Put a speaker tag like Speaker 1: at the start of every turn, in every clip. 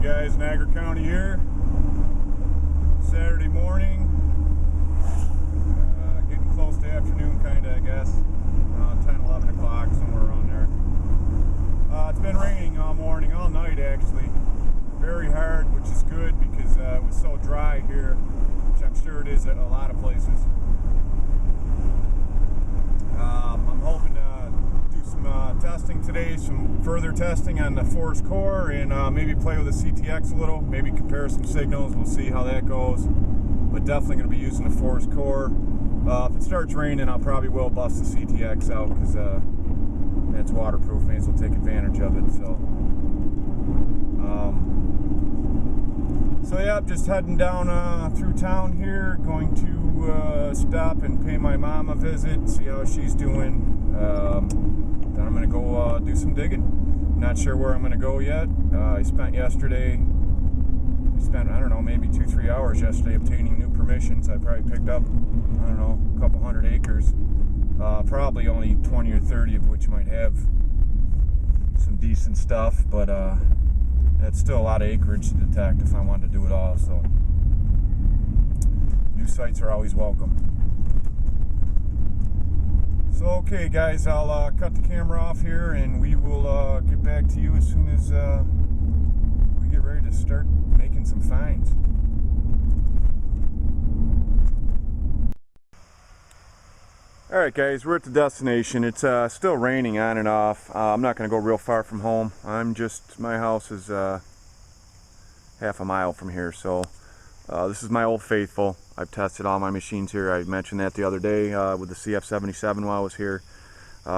Speaker 1: guys, Niagara County here. Saturday morning. Getting close to afternoon, kinda, I guess. 10, 11 o'clock, somewhere around there. It's been raining all morning, all night actually. Very hard, which is good because it was so dry here, which I'm sure it is at a lot of places. I'm hoping to do some testing today, some further testing on the forest core, and maybe play with the CTX a little, maybe compare some signals. We'll see how that goes, but definitely going to be using the forest core. If it starts raining, I'll probably will bust the CTX out because it's waterproof. May as well take advantage of it. So yeah, just heading down through town here, going to stop and pay my mom a visit, see how she's doing. Then I'm going to go do some digging. Not sure where I'm going to go yet. I spent, I don't know, maybe 2-3 hours yesterday obtaining new permissions. I probably picked up, I don't know, a couple hundred acres. Probably only 20 or 30 of which might have some decent stuff, but that's still a lot of acreage to detect if I wanted to do it all. So new sites are always welcome. So okay guys, I'll cut the camera off here and we will get back to you as soon as we get ready to start making some finds. Alright guys, we're at the destination. It's still raining on and off. I'm not going to go real far from home. My house is half a mile from here, so this is my Old Faithful. I've tested all my machines here. I mentioned that the other day with the CF77 while I was here.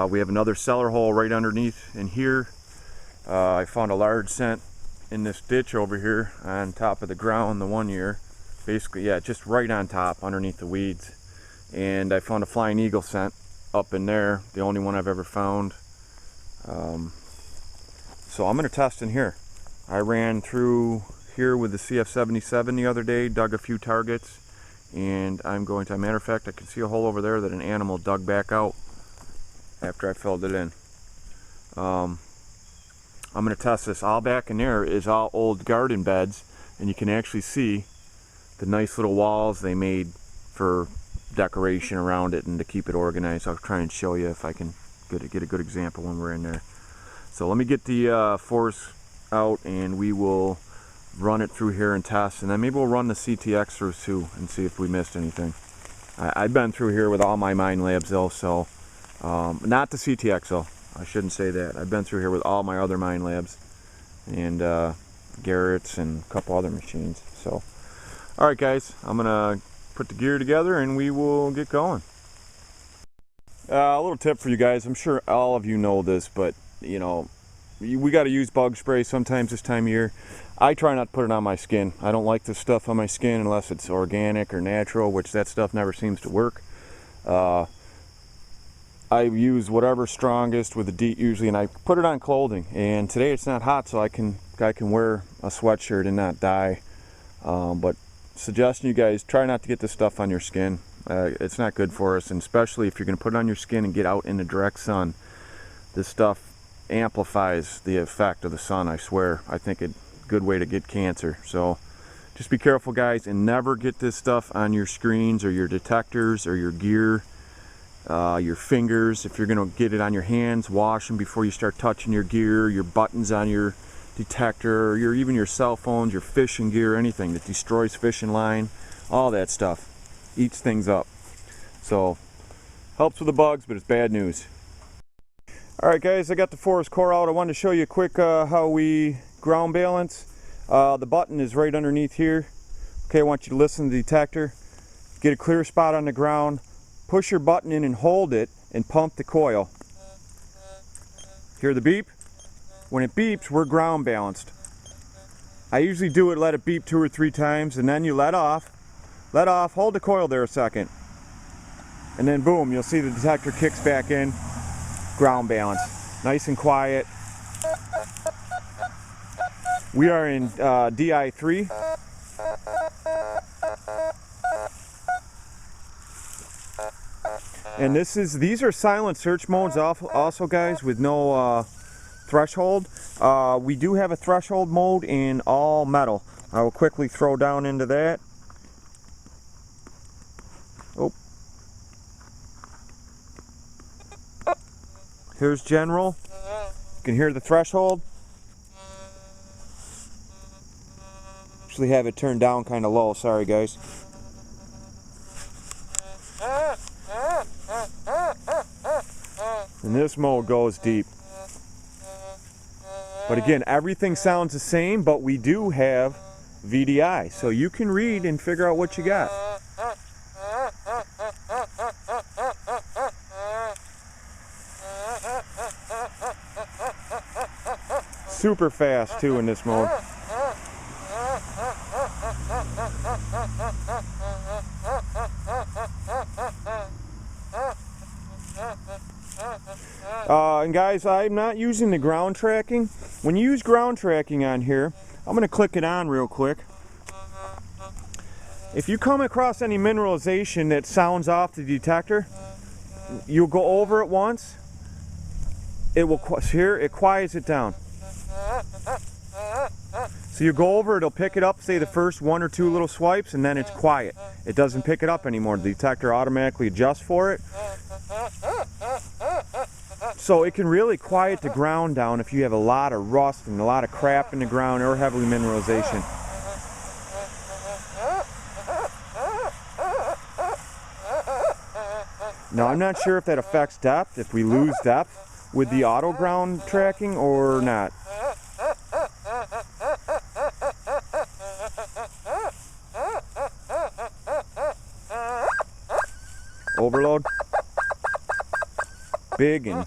Speaker 1: We have another cellar hole right underneath in here. I found a large scent in this ditch over here on top of the ground the one year. Basically, yeah, just right on top underneath the weeds. And I found a flying eagle scent up in there, the only one I've ever found. So I'm going to test in here. I ran through here with the CF77 the other day, dug a few targets, and I'm going to, as a matter of fact, I can see a hole over there that an animal dug back out after I filled it in. I'm going to test this. All back in there is all old garden beds, and you can actually see the nice little walls they made for decoration around it and to keep it organized. I'll try and show you if I can get a good example when we're in there. So let me get the force out and we will run it through here and test, and then maybe we'll run the CTX through too and see if we missed anything. I've been through here with all my mine labs though, so not the CTX though, I shouldn't say that. I've been through here with all my other mine labs and Garrett's and a couple other machines. So alright guys, I'm gonna put the gear together and we will get going. A little tip for you guys, I'm sure all of you know this, but you know, we got to use bug spray sometimes this time of year. I try not to put it on my skin. I don't like this stuff on my skin unless it's organic or natural, which that stuff never seems to work. I use whatever's strongest with the DEET usually, and I put it on clothing. And today it's not hot, so I can wear a sweatshirt and not die. But suggesting you guys try not to get this stuff on your skin. It's not good for us, and especially if you're going to put it on your skin and get out in the direct sun. This stuff amplifies the effect of the sun, I swear. I think it's a good way to get cancer. So just be careful guys, and never get this stuff on your screens or your detectors or your gear, your fingers. If you're going to get it on your hands, wash them before you start touching your gear, your buttons on your detector, or even your cell phones, your fishing gear, anything that destroys fishing line, all that stuff eats things up. So helps with the bugs, but it's bad news. Alright guys, I got the forest core out. I wanted to show you quick how we ground balance. The button is right underneath here. Okay, I want you to listen to the detector. Get a clear spot on the ground. Push your button in and hold it and pump the coil. Hear the beep? When it beeps, we're ground balanced. I usually do it, let it beep 2 or 3 times, and then you let off, hold the coil there a second. And then boom, you'll see the detector kicks back in. Ground balance, nice and quiet. We are in DI3. And these are silent search modes also guys, with no threshold. We do have a threshold mode in all metal. I will quickly throw down into that. Oh. Here's general. You can hear the threshold. Actually have it turned down kind of low, sorry guys. And this mode goes deep. But again, everything sounds the same, but we do have VDI, so you can read and figure out what you got. Super fast too in this mode. And guys, I'm not using the ground tracking. When you use ground tracking on here, I'm going to click it on real quick. If you come across any mineralization that sounds off the detector, you'll go over it once. It will, here, it quiets it down. So you go over, it'll pick it up, say the first 1 or 2 little swipes, and then it's quiet. It doesn't pick it up anymore. The detector automatically adjusts for it. So it can really quiet the ground down if you have a lot of rust and a lot of crap in the ground or heavily mineralization. Now I'm not sure if that affects depth, if we lose depth with the auto ground tracking or not. Overload. Big and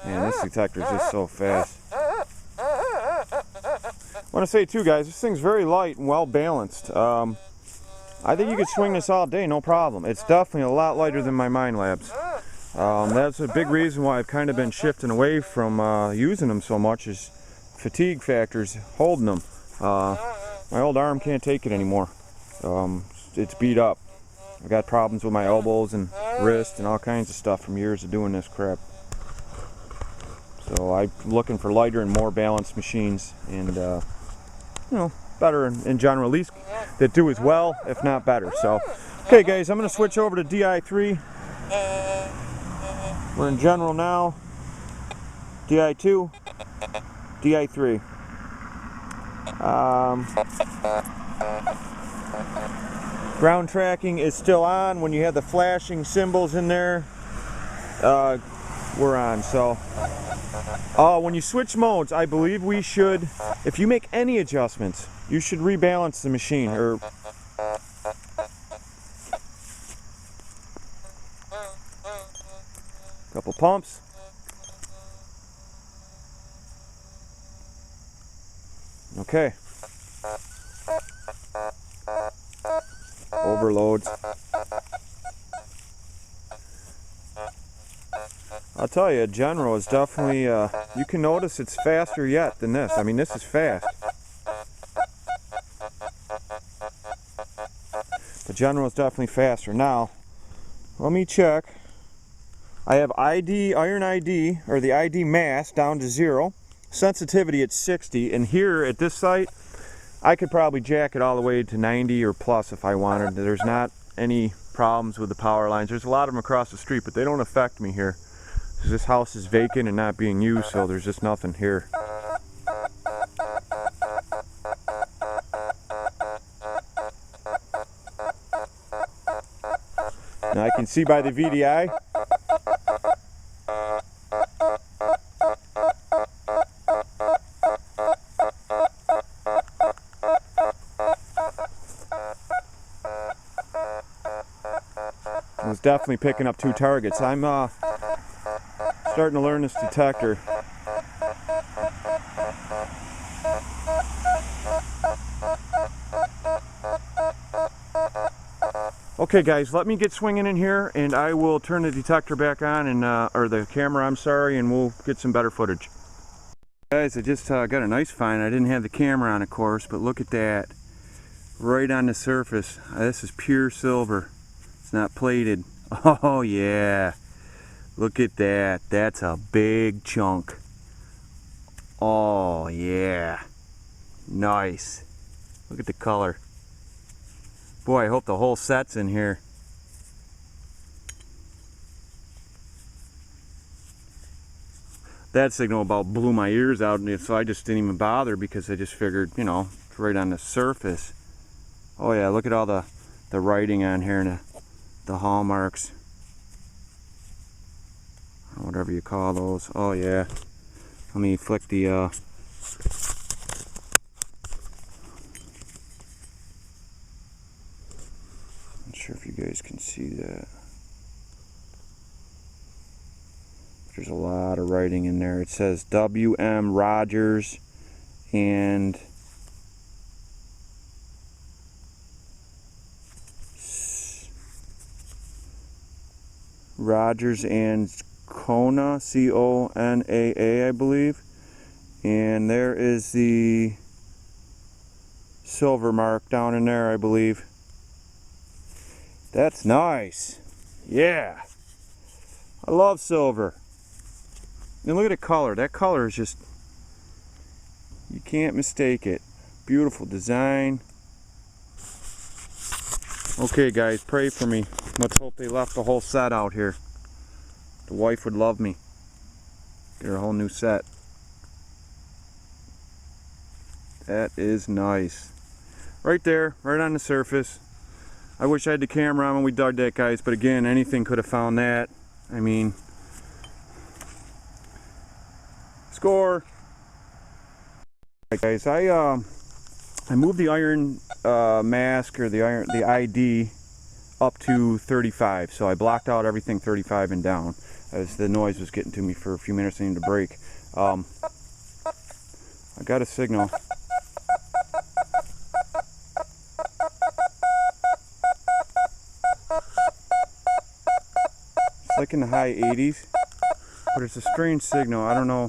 Speaker 1: man, this detector is just so fast. I want to say too, guys, this thing's very light and well balanced. I think you could swing this all day, no problem. It's definitely a lot lighter than my Mind Labs. That's a big reason why I've kind of been shifting away from using them so much, is fatigue factors holding them. My old arm can't take it anymore. It's beat up. I got problems with my elbows and wrist and all kinds of stuff from years of doing this crap. So I'm looking for lighter and more balanced machines, and you know, better in general, at least that do as well, if not better. So, okay guys, I'm going to switch over to DI3. We're in general now. DI2, DI3. Ground tracking is still on. When you have the flashing symbols in there, we're on. So, when you switch modes, I believe we should, if you make any adjustments, you should rebalance the machine, or couple pumps. Okay. Overloads. I'll tell you, general is definitely, you can notice it's faster yet than this. I mean, this is fast. But general is definitely faster. Now, let me check. I have iron ID, or the ID mass, down to 0. Sensitivity at 60, and here at this site, I could probably jack it all the way to 90 or plus if I wanted. There's not any problems with the power lines. There's a lot of them across the street, but they don't affect me here. This house is vacant and not being used, so there's just nothing here. Now I can see by the VDI, it was definitely picking up 2 targets. I'm starting to learn this detector. Okay guys, let me get swinging in here and I will turn the detector back on, and or the camera, I'm sorry, and we'll get some better footage. Guys, I just got a nice find. I didn't have the camera on, of course, but look at that. Right on the surface. This is pure silver. It's not plated. Oh yeah. Look at that. That's a big chunk. Oh yeah. Nice. Look at the color. Boy, I hope the whole set's in here. That signal about blew my ears out, and so I just didn't even bother because I just figured, you know, it's right on the surface. Oh yeah, look at all the writing on here and the hallmarks. Whatever you call those. Oh yeah. Let me flick the not sure if you guys can see that. There's a lot of writing in there. It says W.M. Rogers and Kona, C-O-N-A-A, I believe. And there is the silver mark down in there, I believe. That's nice. Yeah. I love silver. And look at the color. That color is just, you can't mistake it. Beautiful design. Okay guys, pray for me. Let's hope they left the whole set out here. The wife would love me. Get her a whole new set. That is nice. Right there, right on the surface. I wish I had the camera on when we dug that, guys, but again, anything could have found that. I mean, score. Right, guys, I moved the iron mask, or the ID up to 35, so I blocked out everything 35 and down as the noise was getting to me for a few minutes. I needed to break. I got a signal. It's like in the high 80s, but it's a strange signal. I don't know.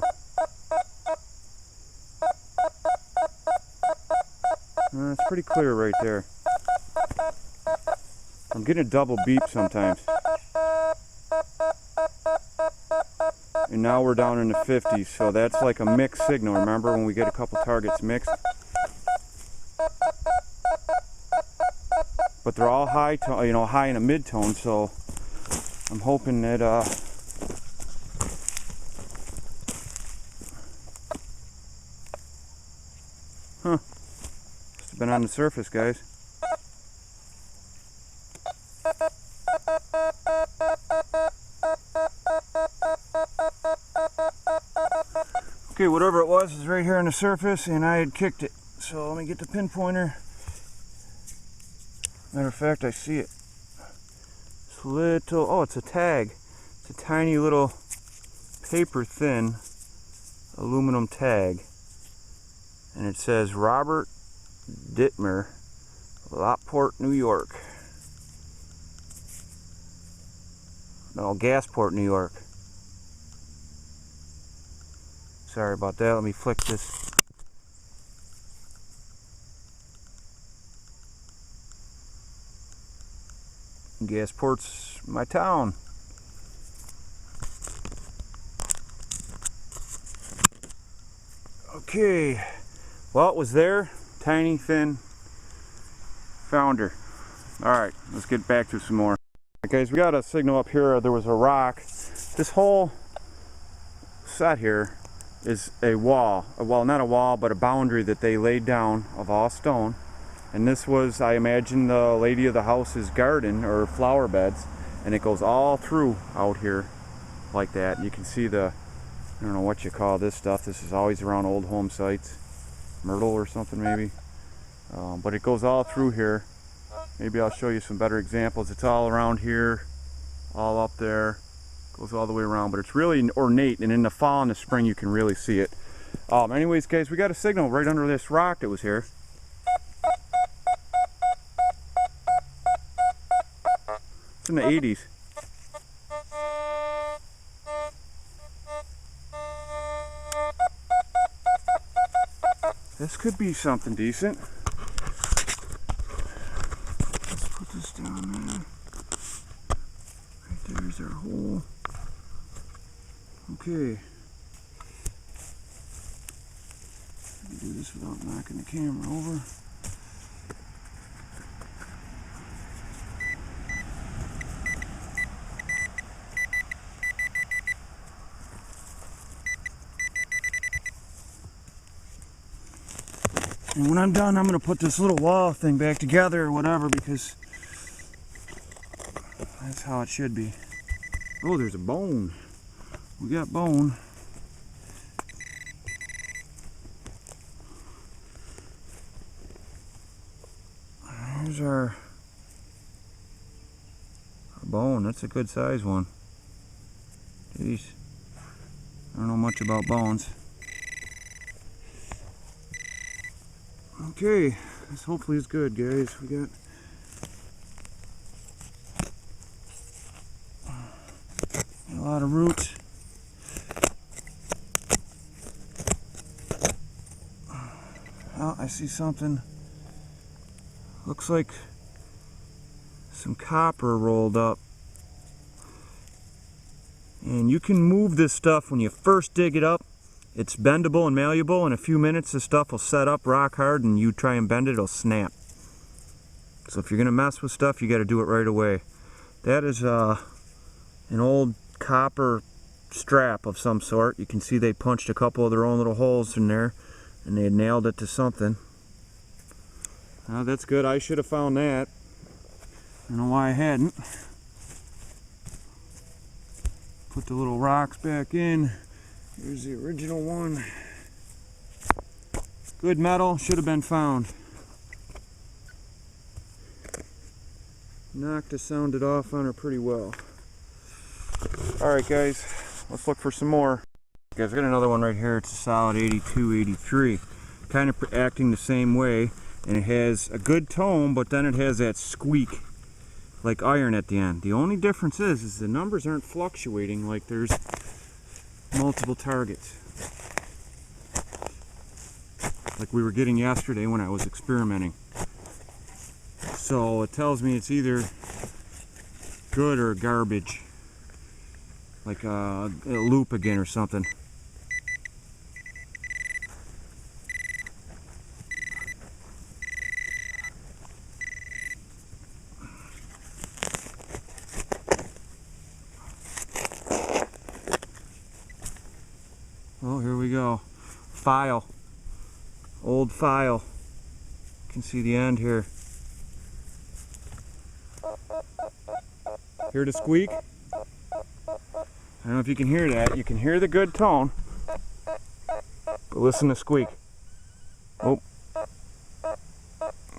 Speaker 1: It's pretty clear right there. I'm getting a double beep sometimes. And now we're down in the 50s, so that's like a mixed signal. Remember when we get a couple targets mixed? But they're all high tone, you know, high in a mid-tone, so I'm hoping that must have been on the surface, guys. Okay, whatever it was is right here on the surface, and I had kicked it. So let me get the pinpointer. Matter of fact, I see it. It's little, oh, it's a tag. It's a tiny little paper thin aluminum tag. And it says Robert Dittmer, Lockport, New York. No, Gasport, New York. Sorry about that. Let me flick this. Gasport's my town. Okay. Well, it was there. Tiny, thin. Found her. Alright, let's get back to some more. Alright, guys, we got a signal up here. There was a rock. This whole set here is a wall. Well, not a wall, but a boundary that they laid down of all stone. And this was, I imagine, the lady of the house's garden or flower beds. And it goes all through out here like that. You can see the, I don't know what you call this stuff. This is always around old home sites. Myrtle or something maybe. But it goes all through here. Maybe I'll show you some better examples. It's all around here, all up there. Goes all the way around, but it's really ornate, and in the fall and the spring you can really see it. Anyways, guys, we got a signal right under this rock that was here. It's in the 80s. This could be something decent. Let's put this down there. Right there's our hole. Okay. I can do this without knocking the camera over. And when I'm done, I'm going to put this little wall thing back together or whatever, because that's how it should be. Oh, there's a bone. We got bone. Here's our bone. That's a good size one. Jeez. I don't know much about bones. Okay, this hopefully is good, guys. We got a lot of roots. Oh, I see something. Looks like some copper rolled up. And you can move this stuff when you first dig it up. It's bendable and malleable. In a few minutes, this stuff will set up rock hard, and you try and bend it, it'll snap. So if you're gonna mess with stuff, you got to do it right away. That is an old copper strap of some sort. You can see they punched a couple of their own little holes in there, and they had nailed it to something. That's good. I should have found that. I don't know why I hadn't. Put the little rocks back in. Here's the original one. Good metal, should have been found. Knocked to sound it off on her pretty well. Alright guys, let's look for some more. Guys, I got another one right here. It's a solid 82, 83. Kind of acting the same way, and it has a good tone, but then it has that squeak like iron at the end. The only difference is the numbers aren't fluctuating like there's multiple targets like we were getting yesterday when I was experimenting. So it tells me it's either good or garbage, like a loop again or something. Oh, here we go. File. Old file. You can see the end here. Hear the squeak? I don't know if you can hear that. You can hear the good tone. But listen to squeak. Oh.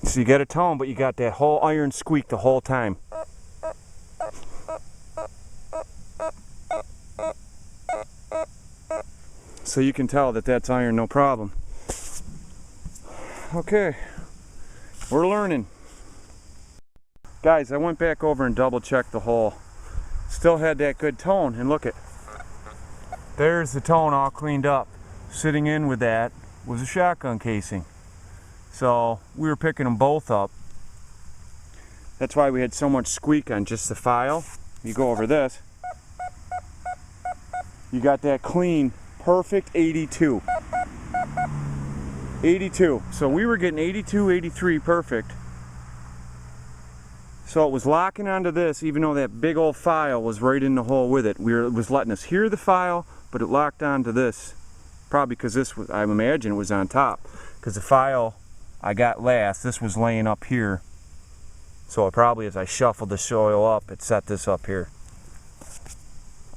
Speaker 1: So you got a tone, but you got that whole iron squeak the whole time. So you can tell that that's iron, no problem. Okay, we're learning. Guys, I went back over and double checked the hole. Still had that good tone, and look it. There's the tone all cleaned up. Sitting in with that was a shotgun casing. So we were picking them both up. That's why we had so much squeak on just the file. You go over this, you got that clean, perfect 82. 82. So we were getting 82, 83 perfect. So it was locking onto this, even though that big old file was right in the hole with it. It was letting us hear the file, but it locked onto this. Probably because this was, I imagine it was on top. Because the file I got last, this was laying up here. So it probably, as I shuffled the soil up, it set this up here.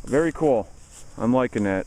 Speaker 1: Very cool. I'm liking that.